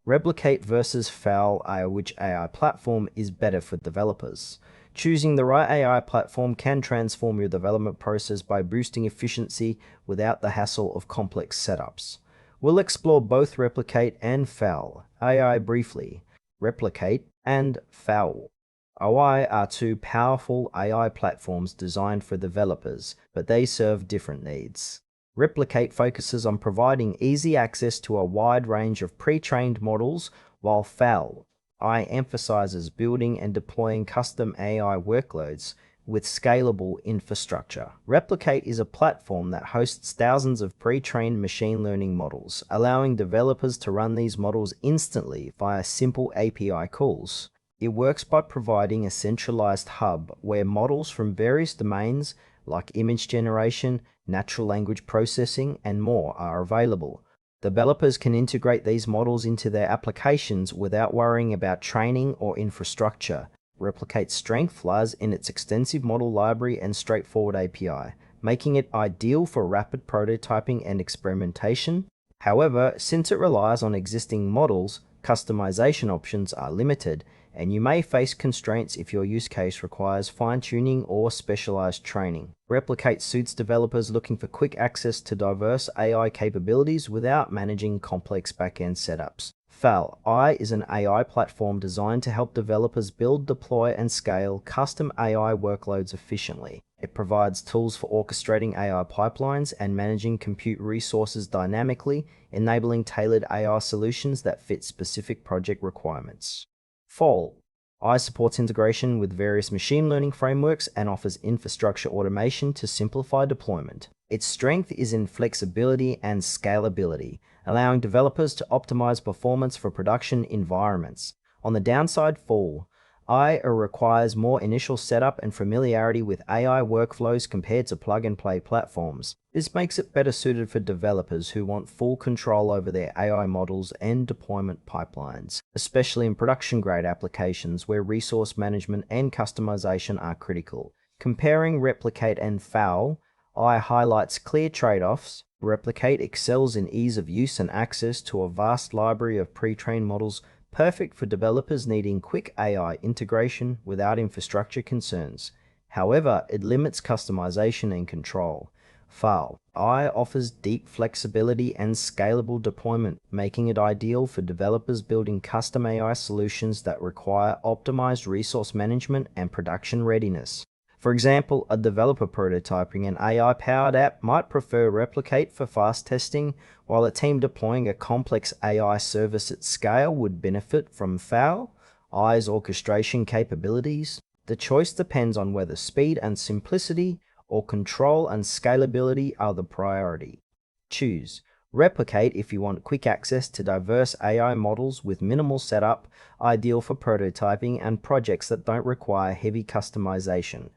Replicate versus Fal.ai, which AI platform is better for developers? Choosing the right AI platform can transform your development process by boosting efficiency without the hassle of complex setups. We'll explore both Replicate and Fal.ai briefly. Replicate and Fal.ai are two powerful AI platforms designed for developers, but they serve different needs. Replicate focuses on providing easy access to a wide range of pre-trained models, while Fal.ai emphasizes building and deploying custom AI workloads with scalable infrastructure. Replicate is a platform that hosts thousands of pre-trained machine learning models, allowing developers to run these models instantly via simple API calls. It works by providing a centralized hub where models from various domains like image generation, natural language processing, and more are available. Developers can integrate these models into their applications without worrying about training or infrastructure. Replicate's strength lies in its extensive model library and straightforward API, making it ideal for rapid prototyping and experimentation. However, since it relies on existing models, customization options are limited, and you may face constraints if your use case requires fine-tuning or specialized training. Replicate suits developers looking for quick access to diverse AI capabilities without managing complex backend setups. Fal.ai is an AI platform designed to help developers build, deploy, and scale custom AI workloads efficiently. It provides tools for orchestrating AI pipelines and managing compute resources dynamically, enabling tailored AI solutions that fit specific project requirements. Fal.ai supports integration with various machine learning frameworks and offers infrastructure automation to simplify deployment. Its strength is in flexibility and scalability, allowing developers to optimize performance for production environments. On the downside, Fal.ai requires more initial setup and familiarity with AI workflows compared to plug-and-play platforms. This makes it better suited for developers who want full control over their AI models and deployment pipelines, especially in production-grade applications where resource management and customization are critical. Comparing Replicate and Fal.ai highlights clear trade-offs. Replicate excels in ease of use and access to a vast library of pre-trained models, perfect for developers needing quick AI integration without infrastructure concerns. However, it limits customization and control. Fal.ai offers deep flexibility and scalable deployment, making it ideal for developers building custom AI solutions that require optimized resource management and production readiness. For example, a developer prototyping an AI-powered app might prefer Replicate for fast testing, while a team deploying a complex AI service at scale would benefit from Fal.ai's orchestration capabilities. The choice depends on whether speed and simplicity or control and scalability are the priority. Choose Replicate if you want quick access to diverse AI models with minimal setup, ideal for prototyping and projects that don't require heavy customization.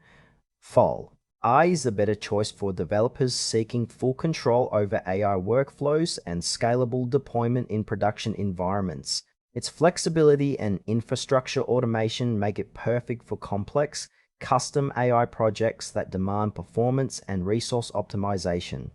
Fal.ai is a better choice for developers seeking full control over AI workflows and scalable deployment in production environments. Its flexibility and infrastructure automation make it perfect for complex, custom AI projects that demand performance and resource optimization.